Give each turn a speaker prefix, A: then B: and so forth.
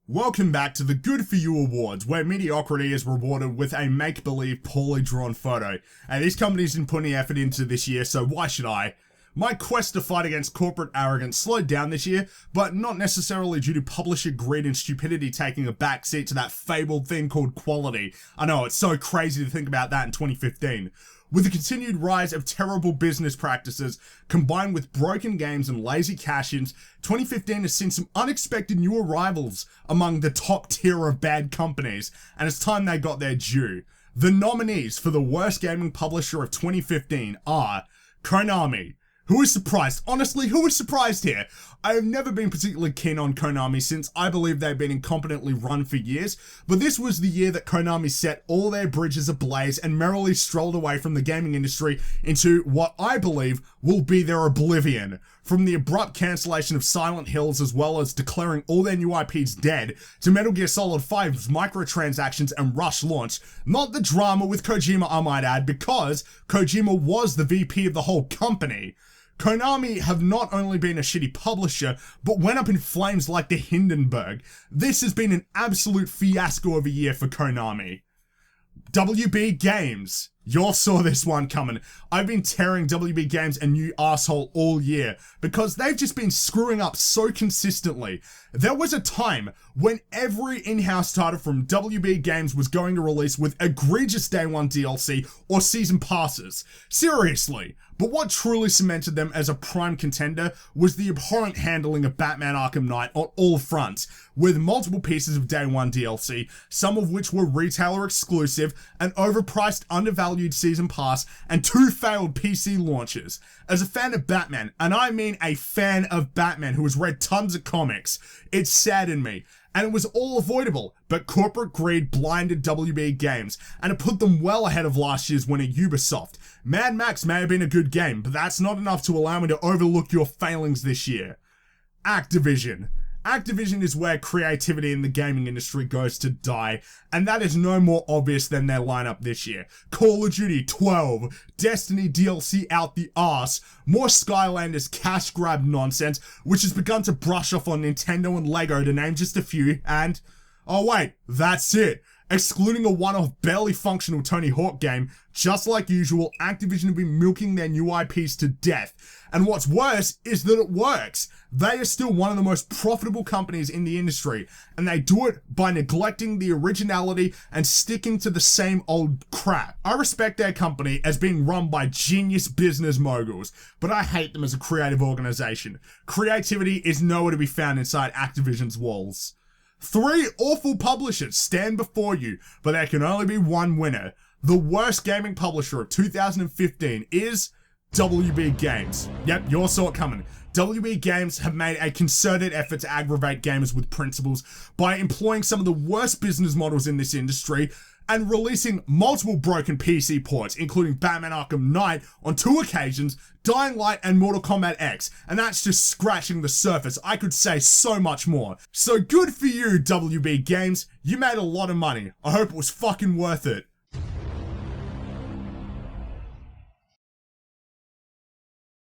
A: Welcome back to the Good For You Awards, where mediocrity is rewarded with a make-believe, poorly drawn photo. And these companies didn't put any effort into this year, so why should I? My quest to fight against corporate arrogance slowed down this year, but not necessarily due to publisher greed and stupidity taking a backseat to that fabled thing called quality. I know, it's so crazy to think about that in 2015. With the continued rise of terrible business practices, combined with broken games and lazy cash-ins, 2015 has seen some unexpected new arrivals among the top tier of bad companies, and it's time they got their due. The nominees for the worst gaming publisher of 2015 are Konami. Who is surprised? Honestly, who is surprised here? I have never been particularly keen on Konami since I believe they've been incompetently run for years, but this was the year that Konami set all their bridges ablaze and merrily strolled away from the gaming industry into what I believe will be their oblivion. From the abrupt cancellation of Silent Hills as well as declaring all their new IPs dead, to Metal Gear Solid 5's microtransactions and rush launch, not the drama with Kojima I might add, because Kojima was the VP of the whole company. Konami have not only been a shitty publisher, but went up in flames like the Hindenburg. This has been an absolute fiasco of a year for Konami. WB Games. Y'all saw this one coming. I've been tearing WB Games a new asshole all year because they've just been screwing up so consistently. There was a time when every in-house title from WB Games was going to release with egregious day one DLC or season passes. Seriously. But what truly cemented them as a prime contender was the abhorrent handling of Batman Arkham Knight on all fronts, with multiple pieces of day one DLC, some of which were retailer exclusive, an overpriced, undervalued season pass, and 2 failed PC launches. As a fan of Batman, and I mean a fan of Batman who has read tons of comics, it saddened me. And it was all avoidable, but corporate greed blinded WB Games, and it put them well ahead of last year's winner Ubisoft. Mad Max may have been a good game, but that's not enough to allow me to overlook your failings this year. Activision. Activision is where creativity in the gaming industry goes to die, and that is no more obvious than their lineup this year. Call of Duty 12, Destiny DLC out the arse, more Skylanders cash grab nonsense, which has begun to brush off on Nintendo and Lego to name just a few, and oh wait, that's it. Excluding a one-off barely functional Tony Hawk game, just like usual, Activision have been milking their new IPs to death. And what's worse is that it works. They are still one of the most profitable companies in the industry, and they do it by neglecting the originality and sticking to the same old crap. I respect their company as being run by genius business moguls, but I hate them as a creative organization. Creativity is nowhere to be found inside Activision's walls. 3 awful publishers stand before you, but there can only be one winner. The worst gaming publisher of 2015 is WB Games. Yep, you all saw it coming. WB Games have made a concerted effort to aggravate gamers with principles by employing some of the worst business models in this industry and releasing multiple broken PC ports, including Batman Arkham Knight on 2 occasions, Dying Light and Mortal Kombat X, and that's just scratching the surface. I could say so much more. So good for you, WB Games. You made a lot of money. I hope it was fucking worth it.